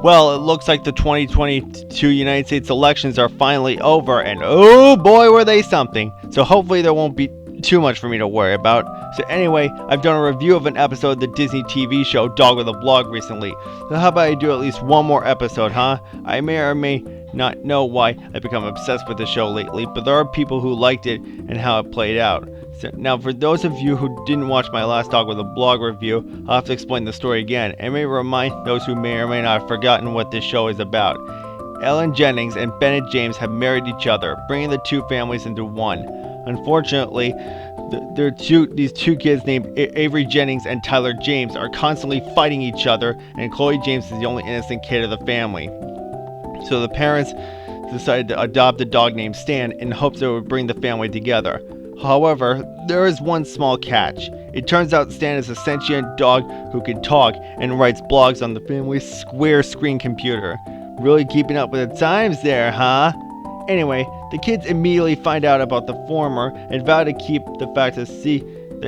Well, it looks like the 2022 United States elections are finally over, and oh boy were they something. So hopefully there won't be too much for me to worry about. So anyway, I've done a review of an episode of the Disney TV show Dog with a Blog recently. So how about I do at least one more episode, huh? I may or may not know why I've become obsessed with the show lately, but there are people who liked it and how it played out. So now, for those of you who didn't watch my last Dog with a Blog review, I'll have to explain the story again, and may remind those who may or may not have forgotten what this show is about. Ellen Jennings and Bennett James have married each other, bringing the two families into one. Unfortunately, these two kids named Avery Jennings and Tyler James are constantly fighting each other, and Chloe James is the only innocent kid of the family. So the parents decided to adopt a dog named Stan in hopes it would bring the family together. However, there is one small catch. It turns out Stan is a sentient dog who can talk and writes blogs on the family's square screen computer. Really keeping up with the times there, huh? Anyway, the kids immediately find out about the former and vow to keep the fact that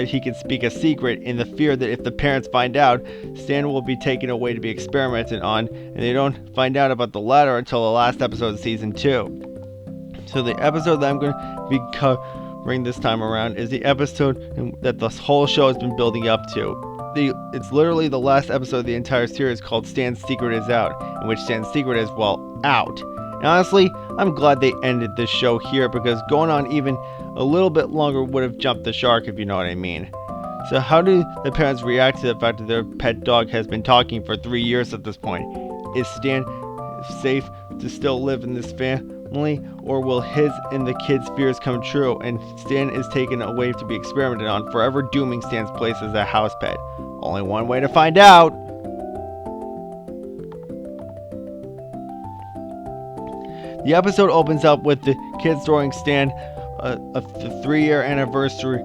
he can speak a secret, in the fear that if the parents find out, Stan will be taken away to be experimented on, and they don't find out about the latter until the last episode of season 2. So the episode that I'm going to be covering this time around is the episode that the whole show has been building up to. It's literally the last episode of the entire series, called Stan's Secret is Out, in which Stan's secret is, well, out. And honestly, I'm glad they ended this show here, because going on even a little bit longer would have jumped the shark, if you know what I mean. So how do the parents react to the fact that their pet dog has been talking for 3 years at this point? Is Stan safe to still live in this family, or will his and the kids' fears come true and Stan is taken away to be experimented on, forever dooming Stan's place as a house pet? Only one way to find out. The episode opens up with the kids throwing Stan the 3-year anniversary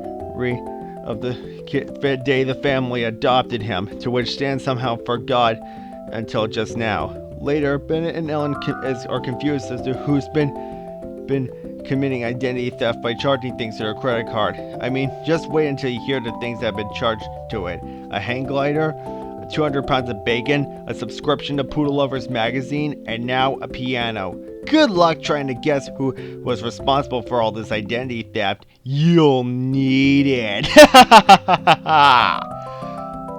of the day the family adopted him, to which Stan somehow forgot until just now. Later, Bennett and Ellen are confused as to who's been committing identity theft by charging things to their credit card. I mean, just wait until you hear the things that have been charged to it. A hang glider, 200 pounds of bacon, a subscription to Poodle Lovers magazine, and now a piano. Good luck trying to guess who was responsible for all this identity theft. You'll need it.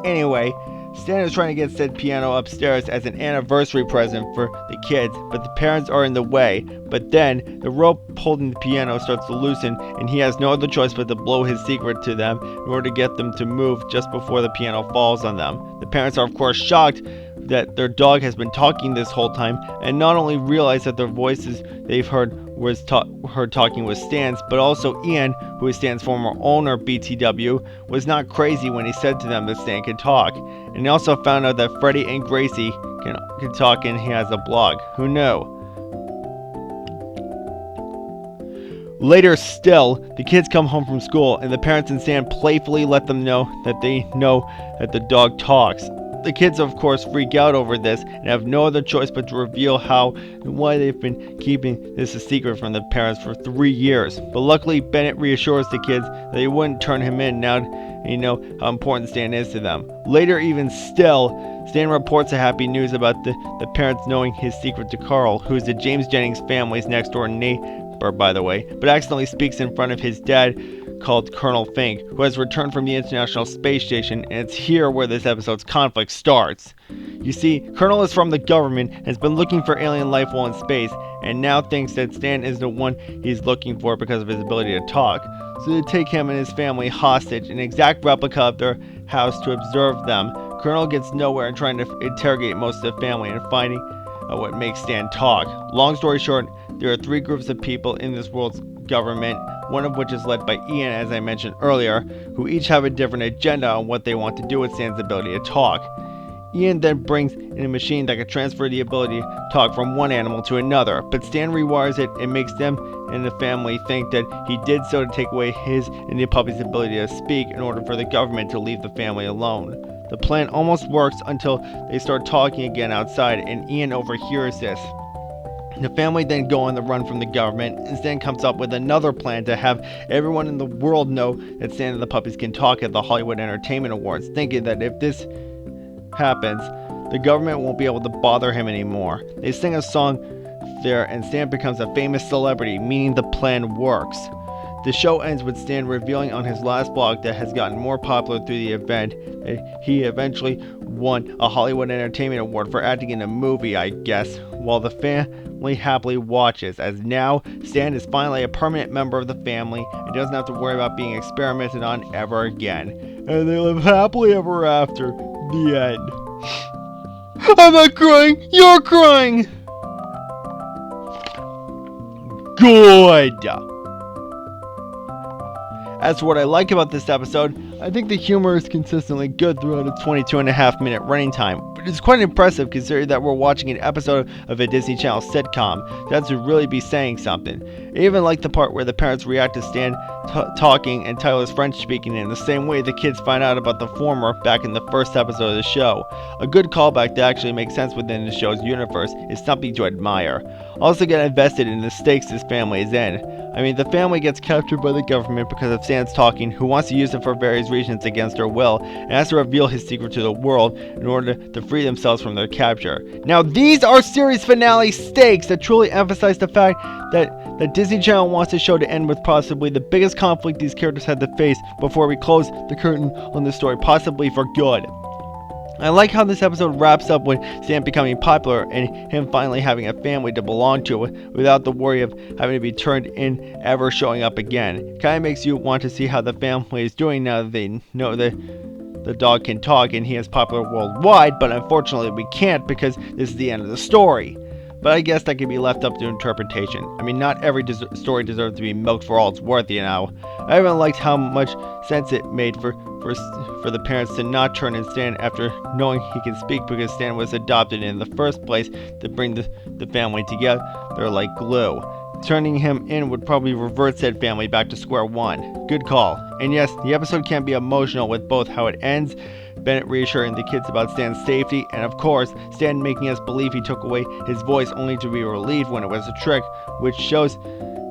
Anyway, Stan is trying to get said piano upstairs as an anniversary present for the kids, but the parents are in the way. But then, the rope holding the piano starts to loosen, and he has no other choice but to blow his secret to them in order to get them to move just before the piano falls on them. The parents are of course shocked that their dog has been talking this whole time, and not only realize that their voices they've heard talking was Stan's, but also Ian, who is Stan's former owner, BTW, was not crazy when he said to them that Stan could talk. And he also found out that Freddie and Gracie can talk, and he has a blog. Who knew? Later still, the kids come home from school, and the parents and Stan playfully let them know that they know that the dog talks. The kids, of course, freak out over this and have no other choice but to reveal how and why they've been keeping this a secret from the parents for 3 years. But luckily, Bennett reassures the kids that they wouldn't turn him in now they know how important Stan is to them. Later, even still, Stan reports the happy news about the parents knowing his secret to Carl, who is the James Jennings family's next door neighbor, by the way, but accidentally speaks in front of his dad, called Colonel Fink, who has returned from the International Space Station, and it's here where this episode's conflict starts. You see, Colonel is from the government and has been looking for alien life while in space, and now thinks that Stan is the one he's looking for because of his ability to talk. So they take him and his family hostage, an exact replica of their house, to observe them. Colonel gets nowhere in trying to interrogate most of the family and finding out what makes Stan talk. Long story short, there are 3 groups of people in this world's government, one of which is led by Ian, as I mentioned earlier, who each have a different agenda on what they want to do with Stan's ability to talk. Ian then brings in a machine that can transfer the ability to talk from one animal to another, but Stan rewires it and makes them and the family think that he did so to take away his and the puppy's ability to speak in order for the government to leave the family alone. The plan almost works until they start talking again outside, and Ian overhears this. The family then go on the run from the government, and Stan comes up with another plan to have everyone in the world know that Stan and the puppies can talk at the Hollywood Entertainment Awards, thinking that if this happens, the government won't be able to bother him anymore. They sing a song there and Stan becomes a famous celebrity, meaning the plan works. The show ends with Stan revealing on his last blog that has gotten more popular through the event that he eventually won a Hollywood Entertainment Award for acting in a movie, I guess, while the family happily watches, as now Stan is finally a permanent member of the family and doesn't have to worry about being experimented on ever again. And they live happily ever after. The end. I'm not crying! You're crying! Good! As for what I like about this episode, I think the humor is consistently good throughout its 22.5-minute running time, but it's quite impressive considering that we're watching an episode of a Disney Channel sitcom. That should really be saying something. I even like the part where the parents react to Stan talking and Tyler's French speaking in the same way the kids find out about the former back in the first episode of the show. A good callback that actually makes sense within the show's universe is something to admire. Also get invested in the stakes this family is in. I mean, the family gets captured by the government because of Stan's talking, who wants to use it for various reasons against their will, and has to reveal his secret to the world in order to free themselves from their capture. Now, these are series finale stakes that truly emphasize the fact that Disney Channel wants the show to end with possibly the biggest conflict these characters had to face before we close the curtain on the story, possibly for good. I like how this episode wraps up with Stan becoming popular and him finally having a family to belong to without the worry of having to be turned in ever showing up again. Kinda makes you want to see how the family is doing now that they know that the dog can talk and he is popular worldwide, but unfortunately we can't because this is the end of the story. But I guess that can be left up to interpretation. I mean, not every story deserves to be milked for all it's worth, you know. I even liked how much sense it made for the parents to not turn in Stan after knowing he can speak because Stan was adopted in the first place to bring the family together. They're like glue. Turning him in would probably revert said family back to square one. Good call. And yes, the episode can be emotional with both how it ends, Bennett reassuring the kids about Stan's safety, and of course, Stan making us believe he took away his voice only to be relieved when it was a trick, which shows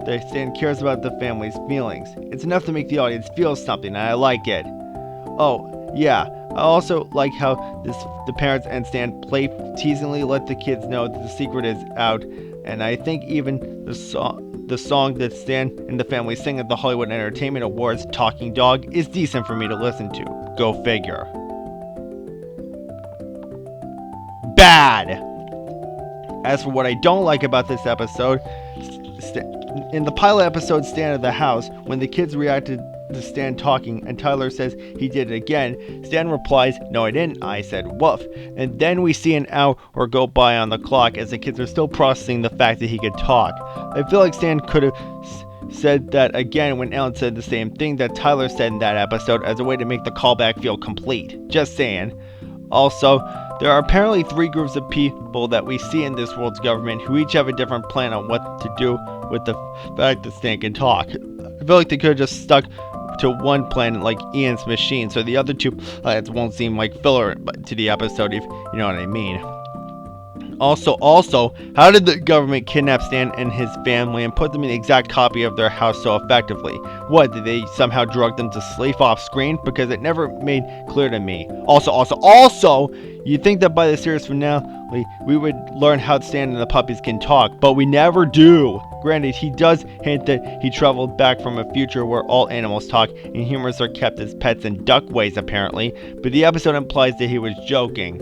that Stan cares about the family's feelings. It's enough to make the audience feel something, and I like it. Oh, yeah, I also like how the parents and Stan teasingly let the kids know that the secret is out, and I think even the song that Stan and the family sing at the Hollywood Entertainment Awards, Talking Dog, is decent for me to listen to. Go figure. Bad! As for what I don't like about this episode, in the pilot episode Stan at the House, when the kids reacted to Stan talking and Tyler says he did it again, Stan replies, "No I didn't, I said woof." And then we see an hour go by on the clock as the kids are still processing the fact that he could talk. I feel like Stan could have said that again when Ellen said the same thing that Tyler said in that episode as a way to make the callback feel complete. Just saying. Also, there are apparently 3 groups of people that we see in this world's government who each have a different plan on what to do with the fact that Stan can talk. I feel like they could have just stuck to one plan like Ian's machine, so the other 2 plans won't seem like filler to the episode, if you know what I mean. Also, how did the government kidnap Stan and his family and put them in the exact copy of their house so effectively? What, did they somehow drug them to sleep off screen? Because it never made clear to me. Also, you'd think that by the series finale, we would learn how Stan and the puppies can talk, but we never do. Granted, he does hint that he traveled back from a future where all animals talk and humans are kept as pets in duck ways apparently, but the episode implies that he was joking.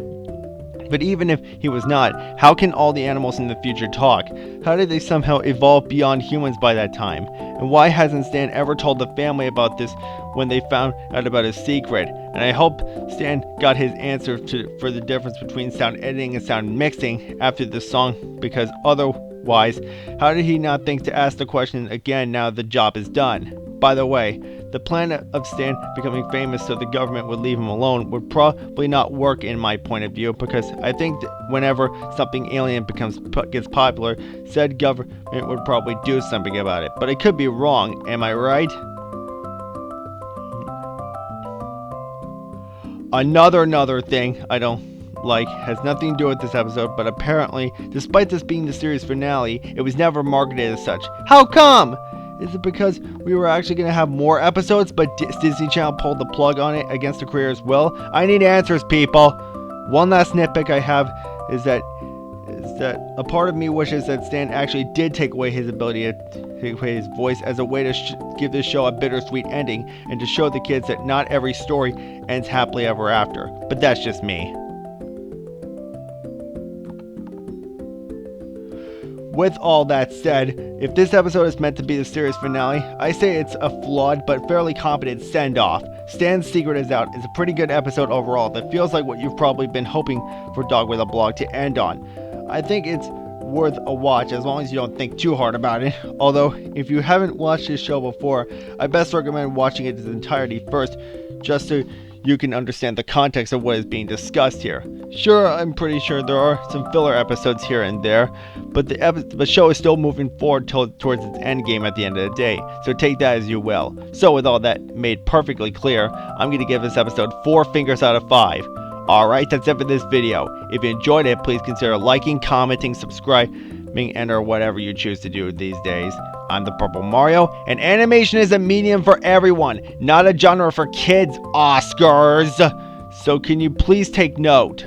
But even if he was not, how can all the animals in the future talk? How did they somehow evolve beyond humans by that time? And why hasn't Stan ever told the family about this when they found out about his secret? And I hope Stan got his answer for the difference between sound editing and sound mixing after the song, because otherwise, how did he not think to ask the question again now the job is done? By the way, the plan of Stan becoming famous so the government would leave him alone would probably not work in my point of view, because I think that whenever something alien gets popular, said government would probably do something about it. But I could be wrong, am I right? Another thing I don't like has nothing to do with this episode, but apparently, despite this being the series finale, it was never marketed as such. How come? Is it because we were actually going to have more episodes, but Disney Channel pulled the plug on it against the creator's will? I need answers, people. One last nitpick I have is that a part of me wishes that Stan actually did take away his ability to take away his voice as a way to give this show a bittersweet ending and to show the kids that not every story ends happily ever after. But that's just me. With all that said, if this episode is meant to be the series finale, I say it's a flawed but fairly competent send-off. Stan's Secret is Out is a pretty good episode overall that feels like what you've probably been hoping for Dog with a Blog to end on. I think it's worth a watch as long as you don't think too hard about it. Although, if you haven't watched this show before, I best recommend watching it in its entirety first, just so you can understand the context of what is being discussed here. Sure, I'm pretty sure there are some filler episodes here and there, but the show is still moving forward towards its end game at the end of the day, so take that as you will. So with all that made perfectly clear, I'm going to give this episode 4 fingers out of 5. Alright, that's it for this video. If you enjoyed it, please consider liking, commenting, subscribing, and or whatever you choose to do these days. I'm the Purple Mario, and animation is a medium for everyone, not a genre for kids, Oscars. So can you please take note?